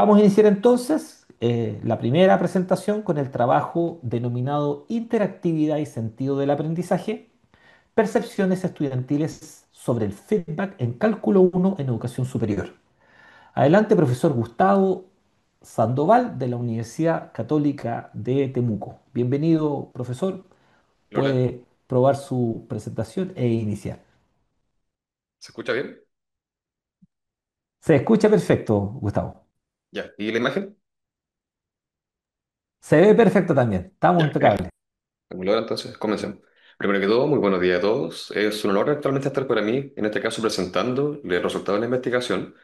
Vamos a iniciar entonces la primera presentación con el trabajo denominado Interactividad y sentido del aprendizaje, percepciones estudiantiles sobre el feedback en cálculo uno en educación superior. Adelante, profesor Gustavo Sandoval de la Universidad Católica de Temuco. Bienvenido, profesor. Hola, Puede probar su presentación e iniciar. ¿se escucha bien? Se escucha perfecto, Gustavo. Ya. ¿Y la imagen? Se ve perfecto también. Estamos Ya, genial. impecables. Ahora entonces, comencemos. Primero que todo, muy buenos días a todos. Es un honor actualmente estar para mí, en este caso presentando los resultados de la investigación.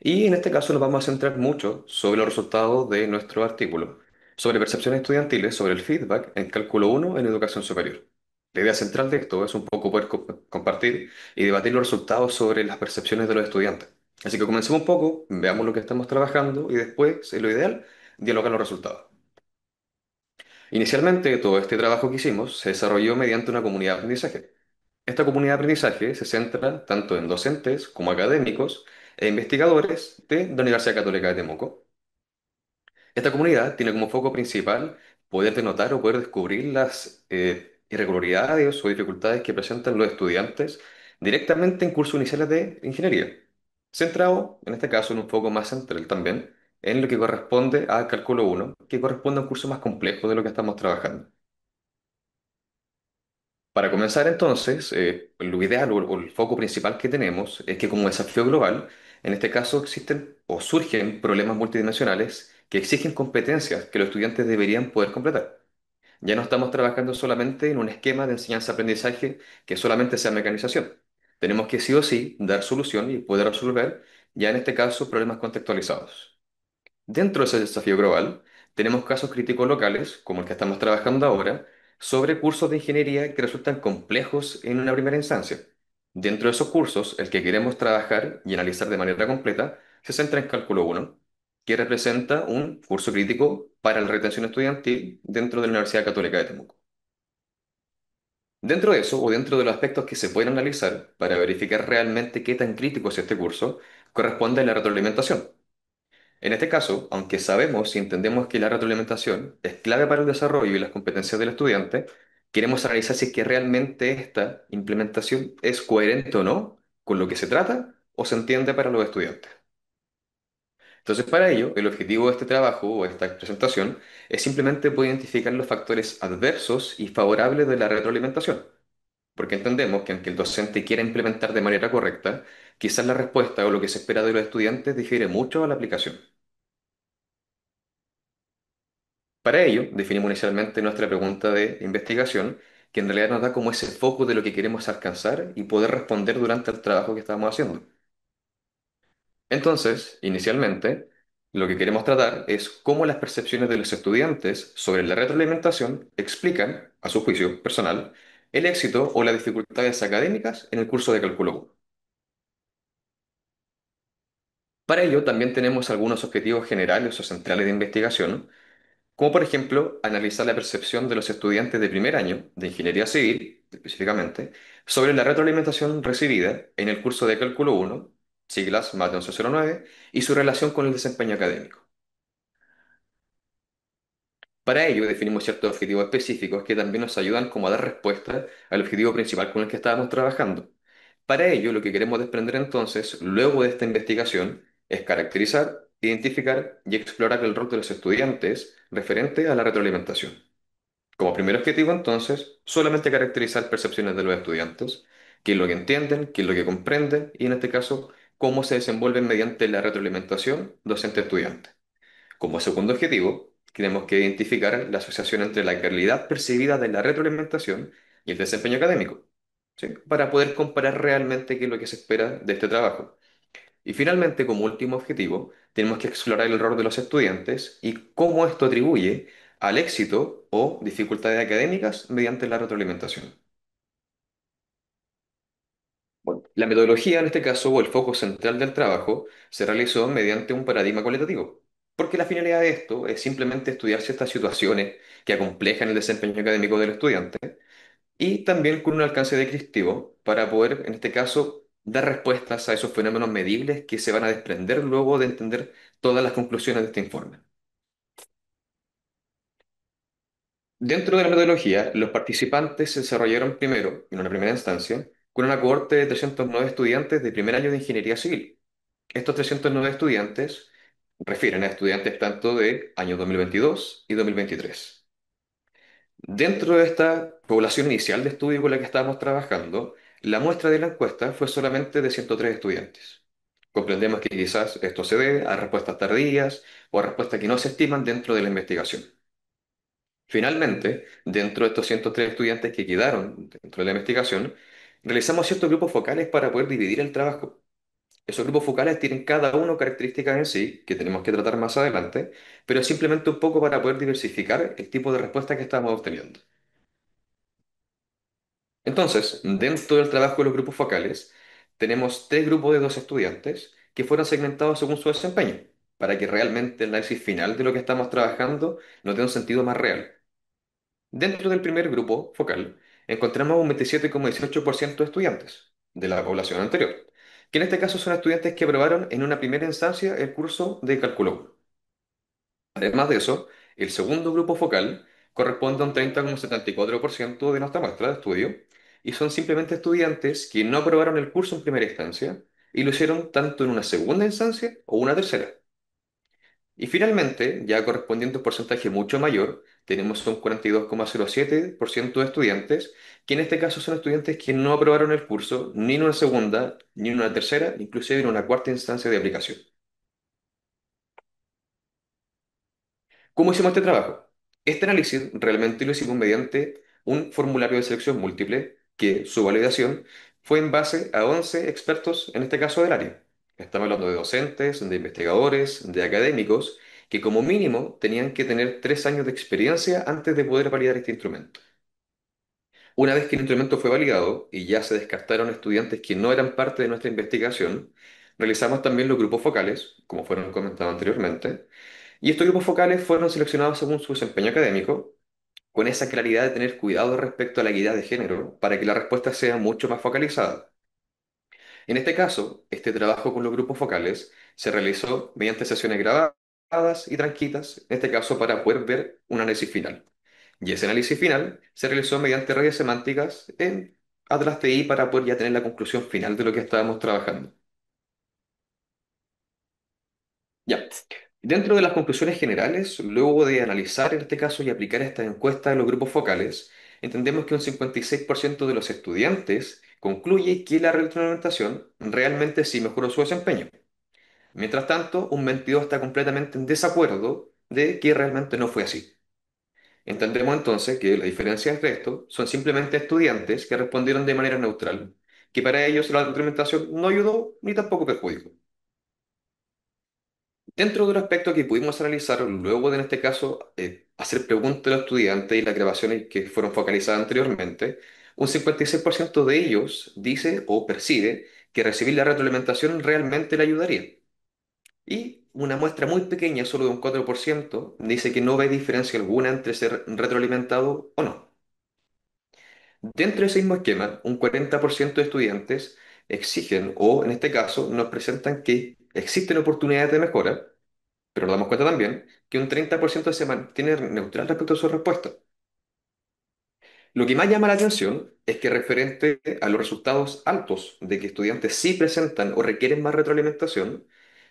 Y en este caso nos vamos a centrar mucho sobre los resultados de nuestro artículo, sobre percepciones estudiantiles, sobre el feedback en cálculo uno en educación superior. La idea central de esto es un poco poder compartir y debatir los resultados sobre las percepciones de los estudiantes. Así que comencemos un poco, veamos lo que estamos trabajando y después, en lo ideal, dialogar los resultados. Inicialmente, todo este trabajo que hicimos se desarrolló mediante una comunidad de aprendizaje. Esta comunidad de aprendizaje se centra tanto en docentes como académicos e investigadores de la Universidad Católica de Temuco. Esta comunidad tiene como foco principal poder denotar o poder descubrir las irregularidades o dificultades que presentan los estudiantes directamente en cursos iniciales de ingeniería, centrado en este caso en un foco más central también en lo que corresponde a cálculo uno, que corresponde a un curso más complejo de lo que estamos trabajando. Para comenzar entonces, lo ideal o el foco principal que tenemos es que como desafío global, en este caso existen o surgen problemas multidimensionales que exigen competencias que los estudiantes deberían poder completar. Ya no estamos trabajando solamente en un esquema de enseñanza-aprendizaje que solamente sea mecanización. Tenemos que sí o sí dar solución y poder resolver, ya en este caso, problemas contextualizados. Dentro de ese desafío global, tenemos casos críticos locales, como el que estamos trabajando ahora, sobre cursos de ingeniería que resultan complejos en una primera instancia. Dentro de esos cursos, el que queremos trabajar y analizar de manera completa se centra en cálculo uno, que representa un curso crítico para la retención estudiantil dentro de la Universidad Católica de Temuco. Dentro de eso, o dentro de los aspectos que se pueden analizar para verificar realmente qué tan crítico es este curso, corresponde a la retroalimentación. En este caso, aunque sabemos y entendemos que la retroalimentación es clave para el desarrollo y las competencias del estudiante, queremos analizar si es que realmente esta implementación es coherente o no con lo que se trata o se entiende para los estudiantes. Entonces, para ello, el objetivo de este trabajo o esta presentación es simplemente poder identificar los factores adversos y favorables de la retroalimentación, porque entendemos que aunque el docente quiera implementar de manera correcta, quizás la respuesta o lo que se espera de los estudiantes difiere mucho a la aplicación. Para ello, definimos inicialmente nuestra pregunta de investigación, que en realidad nos da como ese foco de lo que queremos alcanzar y poder responder durante el trabajo que estamos haciendo. Entonces, inicialmente, lo que queremos tratar es cómo las percepciones de los estudiantes sobre la retroalimentación explican, a su juicio personal, el éxito o las dificultades académicas en el curso de cálculo 1. Para ello, también tenemos algunos objetivos generales o centrales de investigación, como por ejemplo analizar la percepción de los estudiantes de primer año de ingeniería civil, específicamente, sobre la retroalimentación recibida en el curso de cálculo uno, siglas MATE 1109, y su relación con el desempeño académico. Para ello definimos ciertos objetivos específicos que también nos ayudan como a dar respuesta al objetivo principal con el que estábamos trabajando. Para ello, lo que queremos desprender entonces, luego de esta investigación, es caracterizar, identificar y explorar el rol de los estudiantes referente a la retroalimentación. Como primer objetivo, entonces, solamente caracterizar percepciones de los estudiantes, qué es lo que entienden, qué es lo que comprenden y, en este caso, cómo se desenvuelven mediante la retroalimentación docente-estudiante. Como segundo objetivo, tenemos que identificar la asociación entre la calidad percibida de la retroalimentación y el desempeño académico, ¿sí? Para poder comparar realmente qué es lo que se espera de este trabajo. Y finalmente, como último objetivo, tenemos que explorar el rol de los estudiantes y cómo esto atribuye al éxito o dificultades académicas mediante la retroalimentación. Bueno, la metodología, en este caso, o el foco central del trabajo, se realizó mediante un paradigma cualitativo, porque la finalidad de esto es simplemente estudiar ciertas situaciones que acomplejan el desempeño académico del estudiante y también con un alcance descriptivo para poder, en este caso, dar respuestas a esos fenómenos medibles que se van a desprender luego de entender todas las conclusiones de este informe. Dentro de la metodología, los participantes se desarrollaron primero, en una primera instancia, con una cohorte de 309 estudiantes de primer año de ingeniería civil. Estos 309 estudiantes refieren a estudiantes tanto de años 2022 y 2023. Dentro de esta población inicial de estudio con la que estábamos trabajando, la muestra de la encuesta fue solamente de 103 estudiantes. Comprendemos que quizás esto se debe a respuestas tardías o a respuestas que no se estiman dentro de la investigación. Finalmente, dentro de estos 103 estudiantes que quedaron dentro de la investigación, realizamos ciertos grupos focales para poder dividir el trabajo. Esos grupos focales tienen cada uno características en sí que tenemos que tratar más adelante, pero es simplemente un poco para poder diversificar el tipo de respuesta que estamos obteniendo. Entonces, dentro del trabajo de los grupos focales, tenemos tres grupos de dos estudiantes que fueron segmentados según su desempeño, para que realmente el análisis final de lo que estamos trabajando nos dé un sentido más real. Dentro del primer grupo focal, encontramos un 27,18% de estudiantes de la población anterior, que en este caso son estudiantes que aprobaron en una primera instancia el curso de Cálculo 1. Además de eso, el segundo grupo focal corresponde a un 30,74% de nuestra muestra de estudio y son simplemente estudiantes que no aprobaron el curso en primera instancia y lo hicieron tanto en una segunda instancia o una tercera. Y finalmente, ya correspondiendo a un porcentaje mucho mayor, tenemos un 42,07% de estudiantes, que en este caso son estudiantes que no aprobaron el curso ni en una segunda, ni en una tercera, inclusive en una cuarta instancia de aplicación. ¿Cómo hicimos este trabajo? Este análisis realmente lo hicimos mediante un formulario de selección múltiple que su validación fue en base a 11 expertos, en este caso del área. Estamos hablando de docentes, de investigadores, de académicos, que como mínimo tenían que tener 3 años de experiencia antes de poder validar este instrumento. Una vez que el instrumento fue validado y ya se descartaron estudiantes que no eran parte de nuestra investigación, realizamos también los grupos focales, como fueron comentados anteriormente, y estos grupos focales fueron seleccionados según su desempeño académico, con esa claridad de tener cuidado respecto a la equidad de género, para que la respuesta sea mucho más focalizada. En este caso, este trabajo con los grupos focales se realizó mediante sesiones grabadas y tranquilas, en este caso para poder ver un análisis final. Y ese análisis final se realizó mediante redes semánticas en Atlas TI para poder ya tener la conclusión final de lo que estábamos trabajando. Ya. Dentro de las conclusiones generales, luego de analizar en este caso y aplicar esta encuesta en los grupos focales, entendemos que un 56% de los estudiantes concluye que la retroalimentación realmente sí mejoró su desempeño. Mientras tanto, un 22% está completamente en desacuerdo de que realmente no fue así. Entendemos entonces que la diferencia entre esto son simplemente estudiantes que respondieron de manera neutral, que para ellos la retroalimentación no ayudó ni tampoco perjudicó. Dentro de un aspecto que pudimos analizar luego de, en este caso, hacer preguntas a los estudiantes y las grabaciones que fueron focalizadas anteriormente, un 56% de ellos dice o percibe que recibir la retroalimentación realmente le ayudaría. Y una muestra muy pequeña, solo de un 4%, dice que no ve diferencia alguna entre ser retroalimentado o no. Dentro de ese mismo esquema, un 40% de estudiantes exigen o, en este caso, nos presentan que existen oportunidades de mejora, pero nos damos cuenta también que un 30% se mantiene neutral respecto a su respuesta. Lo que más llama la atención es que referente a los resultados altos de que estudiantes sí presentan o requieren más retroalimentación,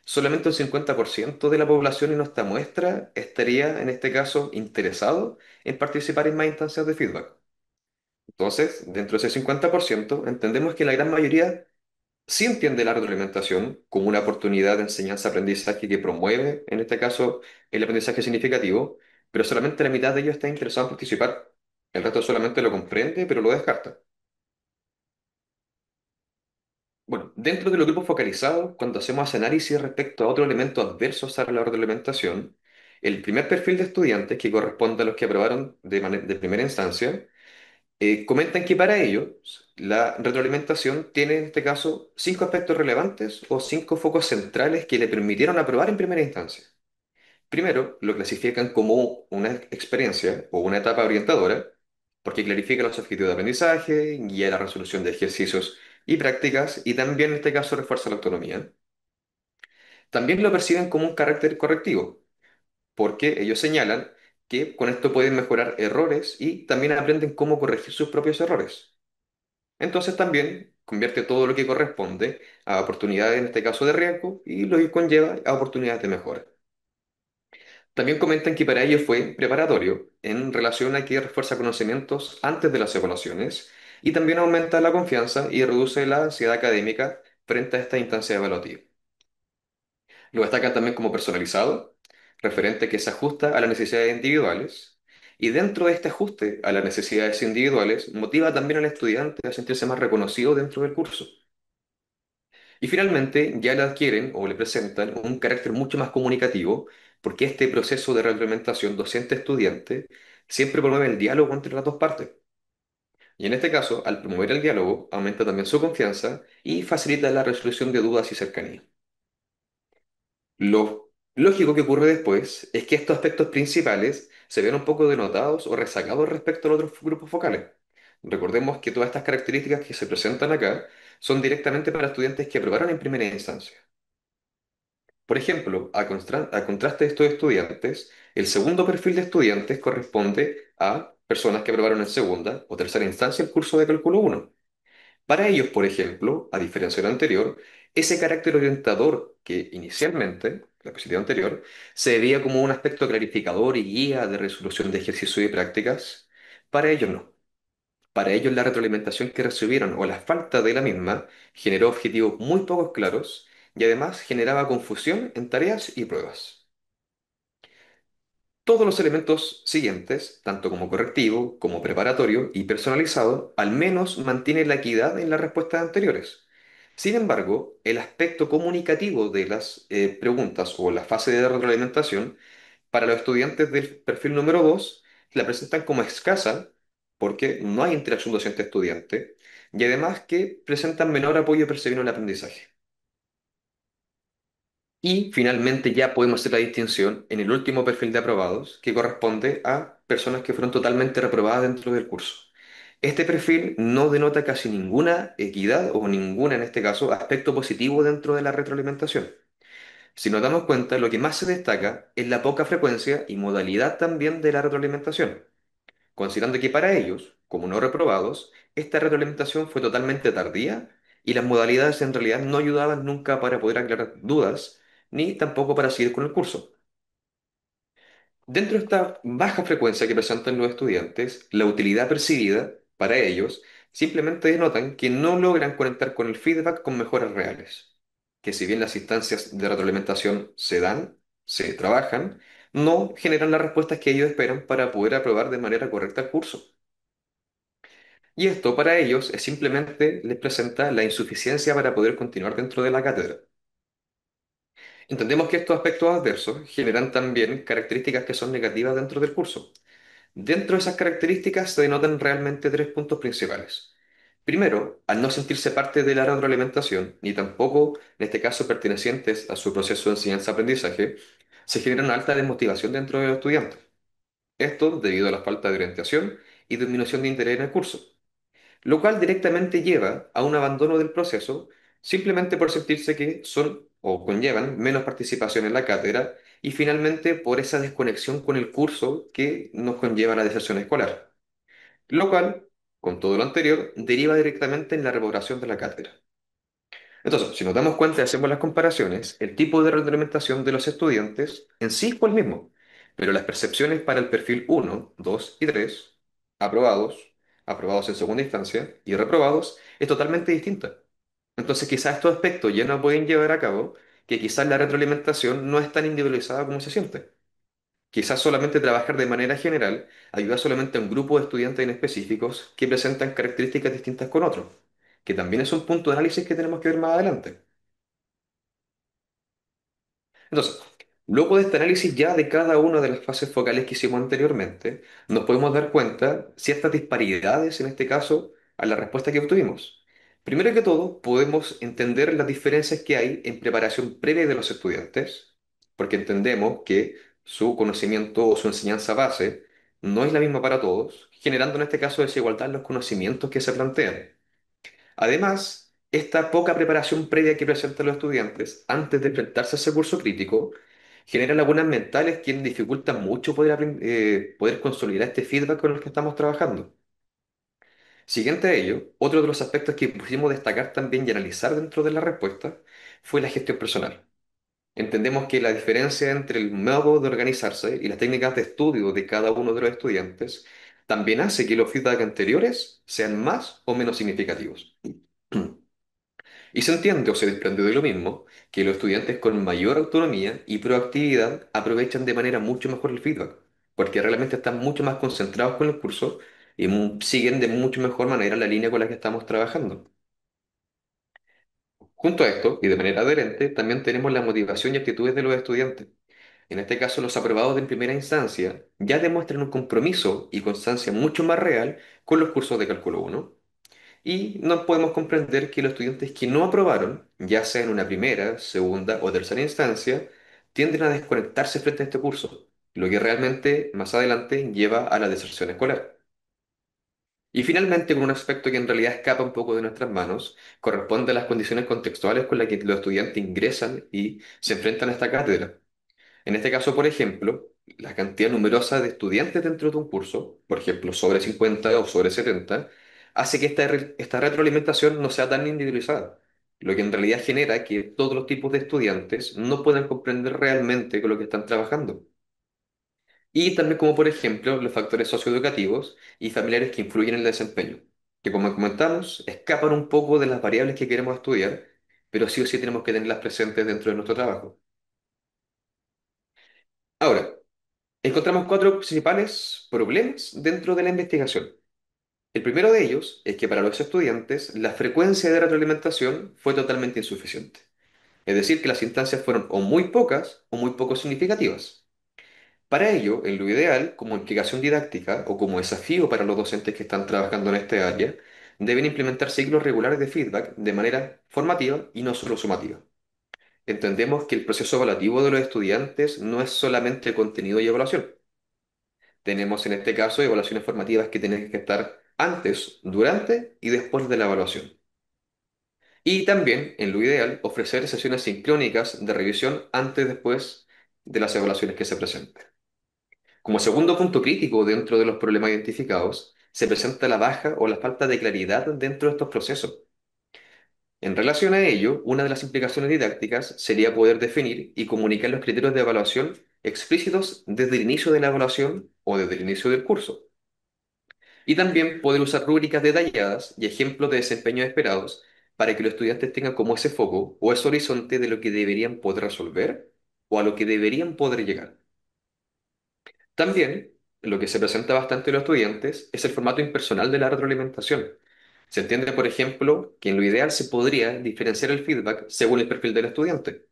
solamente un 50% de la población en nuestra muestra estaría, en este caso, interesado en participar en más instancias de feedback. Entonces, dentro de ese 50%, entendemos que la gran mayoría sí entiende la retroalimentación como una oportunidad de enseñanza-aprendizaje que promueve, en este caso, el aprendizaje significativo, pero solamente la mitad de ellos está interesado en participar. El resto solamente lo comprende, pero lo descarta. Bueno, dentro de los grupos focalizados, cuando hacemos análisis respecto a otros elementos adversos a la retroalimentación, el primer perfil de estudiantes, que corresponde a los que aprobaron de primera instancia, comentan que para ellos la retroalimentación tiene en este caso 5 aspectos relevantes o 5 focos centrales que le permitieron aprobar en primera instancia. Primero, lo clasifican como una experiencia o una etapa orientadora, porque clarifica los objetivos de aprendizaje, guía la resolución de ejercicios y prácticas, y también en este caso refuerza la autonomía. También lo perciben como un carácter correctivo, porque ellos señalan que con esto pueden mejorar errores y también aprenden cómo corregir sus propios errores. Entonces también convierte todo lo que corresponde a oportunidades, en este caso de riesgo, y lo que conlleva a oportunidades de mejora. También comentan que para ellos fue preparatorio en relación a que refuerza conocimientos antes de las evaluaciones y también aumenta la confianza y reduce la ansiedad académica frente a esta instancia evaluativa. Lo destacan también como personalizado, referente que se ajusta a las necesidades individuales, y dentro de este ajuste a las necesidades individuales motiva también al estudiante a sentirse más reconocido dentro del curso. Y finalmente ya le adquieren o le presentan un carácter mucho más comunicativo, porque este proceso de retroalimentación docente-estudiante siempre promueve el diálogo entre las dos partes. Y en este caso, al promover el diálogo, aumenta también su confianza y facilita la resolución de dudas y cercanía. Lo lógico que ocurre después es que estos aspectos principales se ven un poco denotados o rezagados respecto a los otros grupos focales. Recordemos que todas estas características que se presentan acá son directamente para estudiantes que aprobaron en primera instancia. Por ejemplo, a contraste de estos estudiantes, el segundo perfil de estudiantes corresponde a personas que aprobaron en segunda o tercera instancia el curso de cálculo 1. Para ellos, por ejemplo, a diferencia de lo anterior, ese carácter orientador que inicialmente, la diapositiva anterior, se veía como un aspecto clarificador y guía de resolución de ejercicios y prácticas, para ellos no. Para ellos la retroalimentación que recibieron o la falta de la misma generó objetivos muy pocos claros y además generaba confusión en tareas y pruebas. Todos los elementos siguientes, tanto como correctivo, como preparatorio y personalizado, al menos mantienen la equidad en las respuestas anteriores. Sin embargo, el aspecto comunicativo de las preguntas o la fase de retroalimentación para los estudiantes del perfil número 2 la presentan como escasa porque no hay interacción docente-estudiante y además que presentan menor apoyo percibido en el aprendizaje. Y finalmente ya podemos hacer la distinción en el último perfil de aprobados, que corresponde a personas que fueron totalmente reprobadas dentro del curso. Este perfil no denota casi ninguna equidad o ninguna, en este caso, aspecto positivo dentro de la retroalimentación. Si nos damos cuenta, lo que más se destaca es la poca frecuencia y modalidad también de la retroalimentación, considerando que para ellos, como no reprobados, esta retroalimentación fue totalmente tardía y las modalidades en realidad no ayudaban nunca para poder aclarar dudas, ni tampoco para seguir con el curso. Dentro de esta baja frecuencia que presentan los estudiantes, la utilidad percibida para ellos simplemente denotan que no logran conectar con el feedback con mejoras reales, que si bien las instancias de retroalimentación se dan, se trabajan, no generan las respuestas que ellos esperan para poder aprobar de manera correcta el curso. Y esto para ellos es simplemente les presenta la insuficiencia para poder continuar dentro de la cátedra. Entendemos que estos aspectos adversos generan también características que son negativas dentro del curso. Dentro de esas características se denotan realmente tres puntos principales. Primero, al no sentirse parte de la retroalimentación, ni tampoco, en este caso, pertenecientes a su proceso de enseñanza-aprendizaje, se genera una alta desmotivación dentro de los estudiantes. Esto debido a la falta de orientación y disminución de interés en el curso, lo cual directamente lleva a un abandono del proceso simplemente por sentirse que son o conllevan menos participación en la cátedra y finalmente por esa desconexión con el curso que nos conlleva la deserción escolar, lo cual, con todo lo anterior, deriva directamente en la revocación de la cátedra. Entonces, si nos damos cuenta y hacemos las comparaciones, el tipo de retroalimentación de los estudiantes en sí fue el mismo, pero las percepciones para el perfil 1, 2 y 3, aprobados, aprobados en segunda instancia y reprobados, es totalmente distinta. Entonces, quizás estos aspectos ya no pueden llevar a cabo que quizás la retroalimentación no es tan individualizada como se siente. Quizás solamente trabajar de manera general ayuda solamente a un grupo de estudiantes en específicos que presentan características distintas con otros, que también es un punto de análisis que tenemos que ver más adelante. Entonces, luego de este análisis ya de cada una de las fases focales que hicimos anteriormente, nos podemos dar cuenta ciertas disparidades en este caso a la respuesta que obtuvimos. Primero que todo, podemos entender las diferencias que hay en preparación previa de los estudiantes, porque entendemos que su conocimiento o su enseñanza base no es la misma para todos, generando en este caso desigualdad en los conocimientos que se plantean. Además, Esta poca preparación previa que presentan los estudiantes antes de enfrentarse a ese curso crítico genera lagunas mentales que dificultan mucho poder consolidar este feedback con el que estamos trabajando. Siguiente a ello, otro de los aspectos que pusimos destacar también y analizar dentro de la respuesta fue la gestión personal. Entendemos que la diferencia entre el modo de organizarse y las técnicas de estudio de cada uno de los estudiantes también hace que los feedback anteriores sean más o menos significativos. Y se entiende o se desprende de lo mismo que los estudiantes con mayor autonomía y proactividad aprovechan de manera mucho mejor el feedback, porque realmente están mucho más concentrados con el curso y siguen de mucho mejor manera la línea con la que estamos trabajando. Junto a esto, y de manera adherente, también tenemos la motivación y actitudes de los estudiantes. En este caso, los aprobados de primera instancia ya demuestran un compromiso y constancia mucho más real con los cursos de cálculo 1. Y no podemos comprender que los estudiantes que no aprobaron, ya sea en una primera, segunda o tercera instancia, tienden a desconectarse frente a este curso, lo que realmente más adelante lleva a la deserción escolar. Y finalmente, con un aspecto que en realidad escapa un poco de nuestras manos, corresponde a las condiciones contextuales con las que los estudiantes ingresan y se enfrentan a esta cátedra. En este caso, por ejemplo, la cantidad numerosa de estudiantes dentro de un curso, por ejemplo, sobre 50 o sobre 70, hace que esta retroalimentación no sea tan individualizada, lo que en realidad genera que todos los tipos de estudiantes no puedan comprender realmente con lo que están trabajando. Y también como, por ejemplo, los factores socioeducativos y familiares que influyen en el desempeño, que como comentamos, escapan un poco de las variables que queremos estudiar, pero sí o sí tenemos que tenerlas presentes dentro de nuestro trabajo. Ahora, encontramos cuatro principales problemas dentro de la investigación. El primero de ellos es que para los estudiantes la frecuencia de retroalimentación fue totalmente insuficiente. Es decir, que las instancias fueron o muy pocas o muy poco significativas. Para ello, en lo ideal, como implicación didáctica o como desafío para los docentes que están trabajando en este área, deben implementar ciclos regulares de feedback de manera formativa y no solo sumativa. Entendemos que el proceso evaluativo de los estudiantes no es solamente contenido y evaluación. Tenemos en este caso evaluaciones formativas que tienen que estar antes, durante y después de la evaluación. Y también, en lo ideal, ofrecer sesiones sincrónicas de revisión antes y después de las evaluaciones que se presenten. Como segundo punto crítico dentro de los problemas identificados, se presenta la baja o la falta de claridad dentro de estos procesos. En relación a ello, una de las implicaciones didácticas sería poder definir y comunicar los criterios de evaluación explícitos desde el inicio de la evaluación o desde el inicio del curso. Y también poder usar rúbricas detalladas y ejemplos de desempeño esperados para que los estudiantes tengan como ese foco o ese horizonte de lo que deberían poder resolver o a lo que deberían poder llegar. También, lo que se presenta bastante a los estudiantes es el formato impersonal de la retroalimentación. Se entiende, por ejemplo, que en lo ideal se podría diferenciar el feedback según el perfil del estudiante.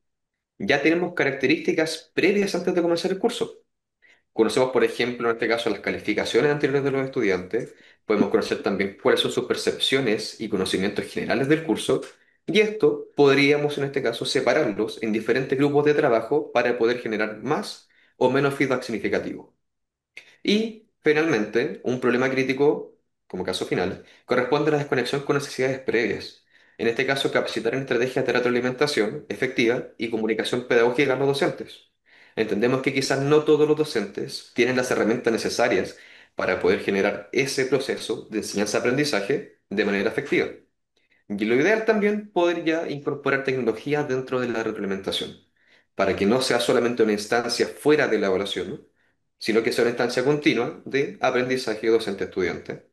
Ya tenemos características previas antes de comenzar el curso. Conocemos, por ejemplo, en este caso, las calificaciones anteriores de los estudiantes. Podemos conocer también cuáles son sus percepciones y conocimientos generales del curso. Y esto podríamos, en este caso, separarlos en diferentes grupos de trabajo para poder generar más o menos feedback significativo. Y, finalmente, un problema crítico, como caso final, corresponde a la desconexión con necesidades previas. En este caso, capacitar en estrategias de retroalimentación efectiva y comunicación pedagógica a los docentes. Entendemos que quizás no todos los docentes tienen las herramientas necesarias para poder generar ese proceso de enseñanza-aprendizaje de manera efectiva. Y lo ideal también podría incorporar tecnología dentro de la retroalimentación, para que no sea solamente una instancia fuera de la evaluación, ¿no? Sino que sea una instancia continua de aprendizaje docente-estudiante.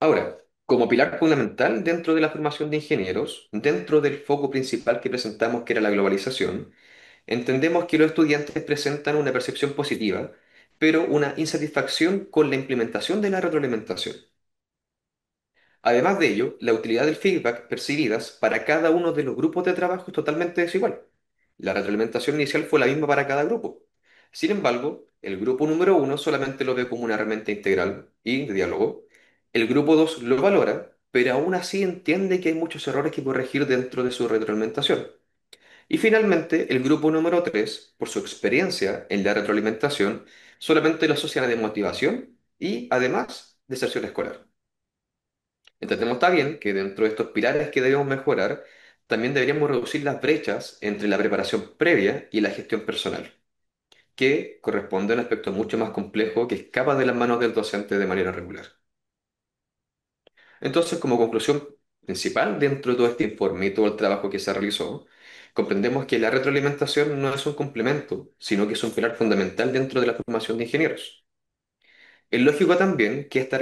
Ahora, como pilar fundamental dentro de la formación de ingenieros, dentro del foco principal que presentamos, que era la globalización, entendemos que los estudiantes presentan una percepción positiva, pero una insatisfacción con la implementación de la retroalimentación. Además de ello, la utilidad del feedback percibidas para cada uno de los grupos de trabajo es totalmente desigual. La retroalimentación inicial fue la misma para cada grupo. Sin embargo, el grupo número uno solamente lo ve como una herramienta integral y de diálogo. El grupo 2 lo valora, pero aún así entiende que hay muchos errores que corregir dentro de su retroalimentación. Y finalmente, el grupo número 3, por su experiencia en la retroalimentación, solamente lo asocia a desmotivación y, además, deserción escolar. Entendemos también que dentro de estos pilares que debemos mejorar, también deberíamos reducir las brechas entre la preparación previa y la gestión personal, que corresponde a un aspecto mucho más complejo que escapa de las manos del docente de manera regular. Entonces, como conclusión principal dentro de todo este informe y todo el trabajo que se realizó, comprendemos que la retroalimentación no es un complemento, sino que es un pilar fundamental dentro de la formación de ingenieros. Es lógico también que esta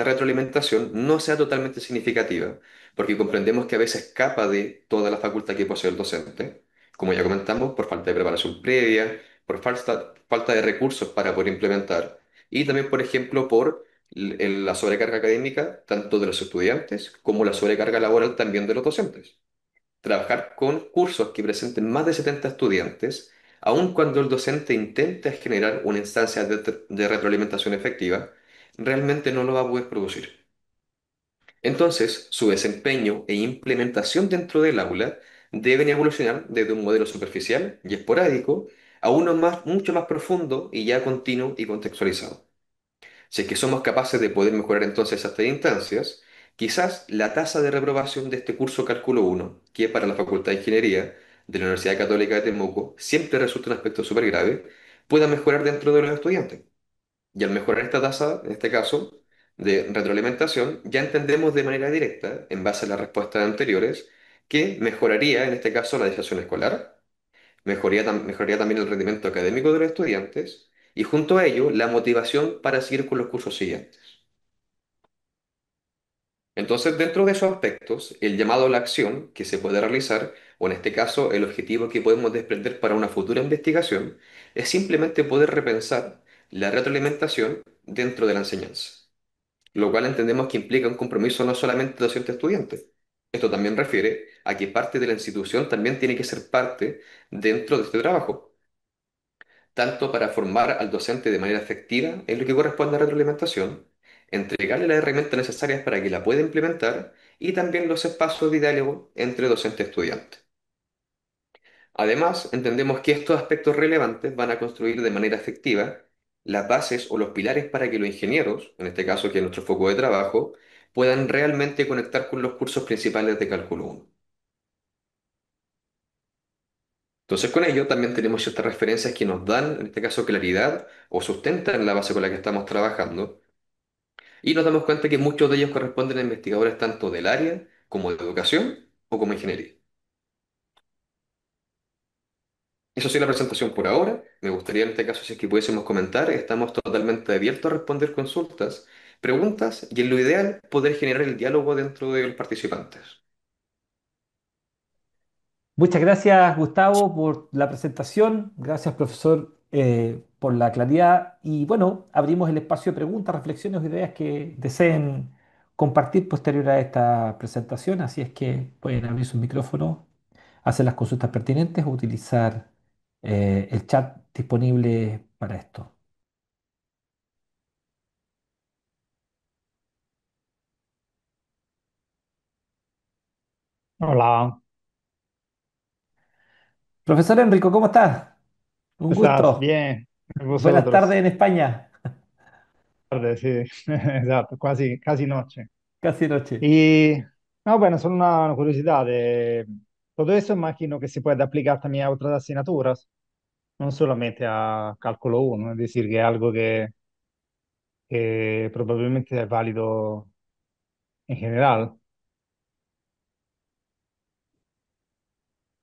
retroalimentación no sea totalmente significativa, porque comprendemos que a veces escapa de toda la facultad que posee el docente, como ya comentamos, por falta de preparación previa, por falta de recursos para poder implementar, y también, por ejemplo, por la sobrecarga académica, tanto de los estudiantes como la sobrecarga laboral también de los docentes. Trabajar con cursos que presenten más de 70 estudiantes, aun cuando el docente intente generar una instancia de retroalimentación efectiva, realmente no lo va a poder producir. Entonces, su desempeño e implementación dentro del aula deben evolucionar desde un modelo superficial y esporádico a uno mucho más profundo y ya continuo y contextualizado. Si es que somos capaces de poder mejorar entonces estas instancias, quizás la tasa de reprobación de este curso Cálculo 1, que es para la Facultad de Ingeniería de la Universidad Católica de Temuco, siempre resulta un aspecto súper grave, pueda mejorar dentro de los estudiantes. Y al mejorar esta tasa, en este caso, de retroalimentación, ya entendemos de manera directa, en base a las respuestas anteriores, que mejoraría, en este caso, la decisión escolar, mejoraría también el rendimiento académico de los estudiantes y junto a ello la motivación para seguir con los cursos siguientes. Entonces, dentro de esos aspectos, el llamado a la acción que se puede realizar, o en este caso el objetivo que podemos desprender para una futura investigación, es simplemente poder repensar la retroalimentación dentro de la enseñanza, lo cual entendemos que implica un compromiso no solamente docente-estudiante. Esto también refiere a que parte de la institución también tiene que ser parte dentro de este trabajo, tanto para formar al docente de manera efectiva en lo que corresponde a retroalimentación, entregarle las herramientas necesarias para que la pueda implementar y también los espacios de diálogo entre docente y estudiante. Además, entendemos que estos aspectos relevantes van a construir de manera efectiva las bases o los pilares para que los ingenieros, en este caso que es nuestro foco de trabajo, puedan realmente conectar con los cursos principales de Cálculo 1. Entonces, con ello también tenemos ciertas referencias que nos dan, en este caso, claridad o sustentan la base con la que estamos trabajando. Y nos damos cuenta que muchos de ellos corresponden a investigadores tanto del área como de educación o como ingeniería. Eso sí, la presentación por ahora. Me gustaría en este caso, si es que pudiésemos comentar, estamos totalmente abiertos a responder consultas, preguntas y en lo ideal poder generar el diálogo dentro de los participantes. Muchas gracias, Gustavo, por la presentación. Gracias, profesor, por la claridad. Y bueno, abrimos el espacio de preguntas, reflexiones o ideas que deseen compartir posterior a esta presentación. Así es que pueden abrir su micrófono, hacer las consultas pertinentes o utilizar el chat disponible para esto. Hola, Profesor Enrico, ¿cómo estás? Un ¿cómo estás? gusto. Bien, Buenas tardes vosotros. en España. Tarde, sí, esatto, casi noche. Casi noche. Y, no, bueno, solo una curiosidad. Todo eso imagino que se puede aplicar también a otras asignaturas, no solamente a cálculo uno, es decir, que es algo que probablemente es válido en general.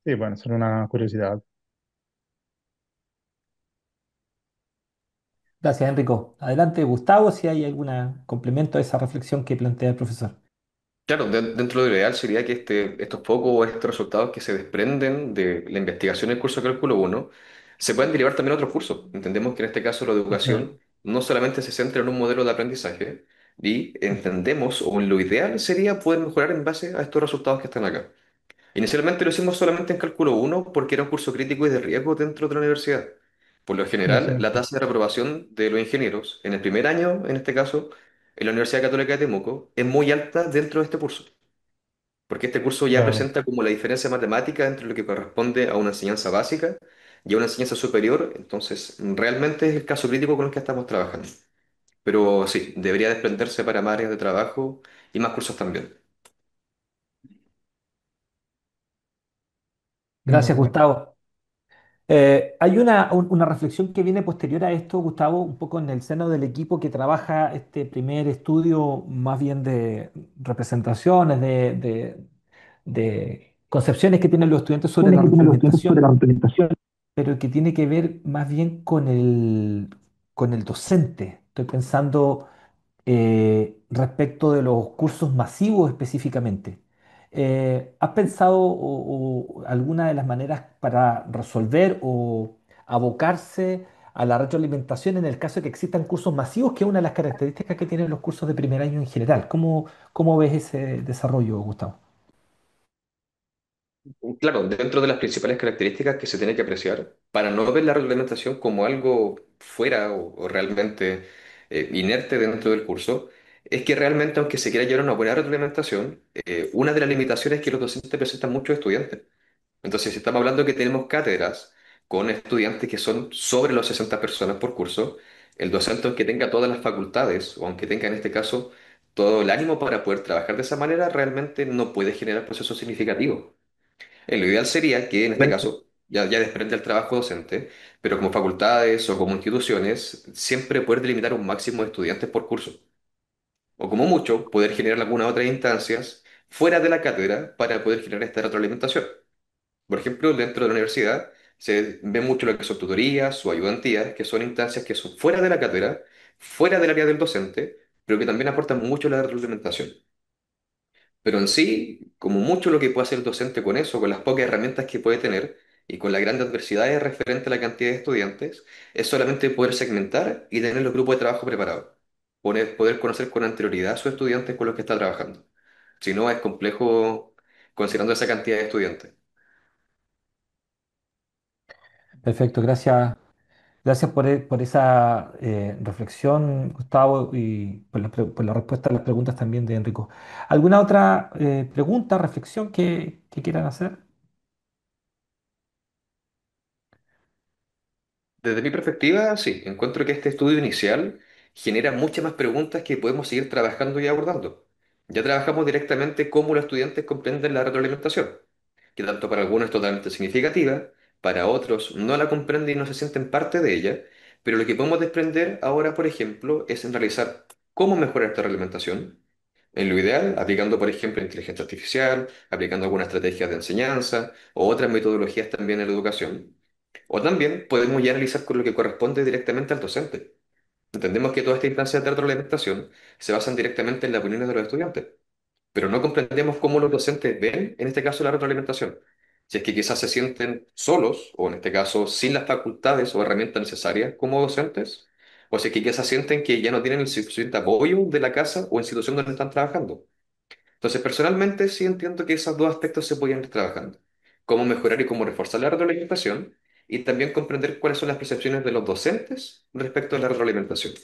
Sí, bueno, solo una curiosidad. Gracias, Enrico. Adelante, Gustavo, si hay algún complemento a esa reflexión que plantea el profesor. Claro, dentro de lo ideal sería que estos focos o estos resultados que se desprenden de la investigación del curso de Cálculo 1 se puedan derivar también a otros cursos. Entendemos que en este caso la Ujú. educación no solamente se centra en un modelo de aprendizaje y entendemos, o en lo ideal sería poder mejorar en base a estos resultados que están acá. Inicialmente lo hicimos solamente en Cálculo 1 porque era un curso crítico y de riesgo dentro de la universidad. Por lo Sì, general, sì, la tasa de reprobación de los ingenieros en el primer año, en este caso, en la Universidad Católica de Temuco, es muy alta dentro de este curso. Porque este curso ya vero. presenta como la diferencia matemática entre lo que corresponde a una enseñanza básica y a una enseñanza superior. Entonces, realmente es el caso crítico con el que estamos trabajando. Pero sí, debería desprenderse para más áreas de trabajo y más cursos también. Gracias, Muy bien. Gustavo. Hay una reflexión que viene posterior a esto, Gustavo, un poco en el seno del equipo que trabaja este primer estudio más bien de representaciones, de concepciones que tienen los estudiantes sobre la Que tienen los estudiantes sobre retroalimentación, la retroalimentación. pero que tiene que ver más bien con el docente. Estoy pensando respecto de los cursos masivos específicamente. ¿Has pensado o alguna de las maneras para resolver o abocarse a la retroalimentación en el caso de que existan cursos masivos, que es una de las características que tienen los cursos de primer año en general? ¿Cómo ves ese desarrollo, Gustavo? Claro, dentro de las principales características que se tiene que apreciar, para no ver la reglamentación como algo fuera o realmente inerte dentro del curso, es que realmente, aunque se quiera llevar una buena reglamentación, una de las limitaciones es que los docentes presentan muchos estudiantes. Entonces, si estamos hablando que tenemos cátedras con estudiantes que son sobre los 60 personas por curso, el docente, aunque tenga todas las facultades, o aunque tenga en este caso todo el ánimo para poder trabajar de esa manera, realmente no puede generar procesos significativos. Lo ideal sería que en este caso, ya desprende el trabajo docente, pero como facultades o como instituciones, siempre poder delimitar un máximo de estudiantes por curso. O como mucho, poder generar algunas otras instancias fuera de la cátedra para poder generar esta retroalimentación. Por ejemplo, dentro de la universidad se ve mucho lo que son tutorías o ayudantías, que son instancias que son fuera de la cátedra, fuera del área del docente, pero que también aportan mucho a la retroalimentación. Pero en sí, como mucho lo que puede hacer el docente con eso, con las pocas herramientas que puede tener y con las grandes adversidades referente a la cantidad de estudiantes, es solamente poder segmentar y tener los grupos de trabajo preparados. Poder conocer con anterioridad a sus estudiantes con los que está trabajando. Si no, es complejo considerando esa cantidad de estudiantes. Perfecto, gracias. Gracias por esa reflexión, Gustavo, y por la respuesta a las preguntas también de Enrico. ¿Alguna otra pregunta, reflexión que quieran hacer? Desde mi perspectiva, sí, encuentro que este estudio inicial genera muchas más preguntas que podemos seguir trabajando y abordando. Ya trabajamos directamente cómo los estudiantes comprenden la retroalimentación, que tanto para algunos es totalmente significativa, para otros no la comprenden y no se sienten parte de ella, pero lo que podemos desprender ahora, por ejemplo, es en realizar cómo mejorar esta retroalimentación, en lo ideal, aplicando, por ejemplo, inteligencia artificial, aplicando algunas estrategias de enseñanza o otras metodologías también en la educación. O también podemos ya analizar con lo que corresponde directamente al docente. Entendemos que todas estas instancias de retroalimentación se basan directamente en las opiniones de los estudiantes, pero no comprendemos cómo los docentes ven, en este caso, la retroalimentación. Si es que quizás se sienten solos, o en este caso sin las facultades o herramientas necesarias como docentes, o si es que quizás sienten que ya no tienen el suficiente apoyo de la casa o institución donde están trabajando. Entonces, personalmente sí entiendo que esos dos aspectos se podían ir trabajando. Cómo mejorar y cómo reforzar la retroalimentación y también comprender cuáles son las percepciones de los docentes respecto a la retroalimentación.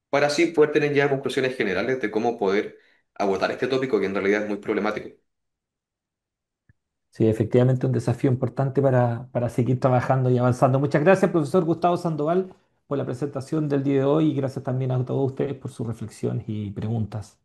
Para así poder tener ya conclusiones generales de cómo poder abordar este tópico que en realidad es muy problemático. Sí, efectivamente un desafío importante para seguir trabajando y avanzando. Muchas gracias, profesor Gustavo Sandoval, por la presentación del día de hoy y gracias también a todos ustedes por sus reflexiones y preguntas.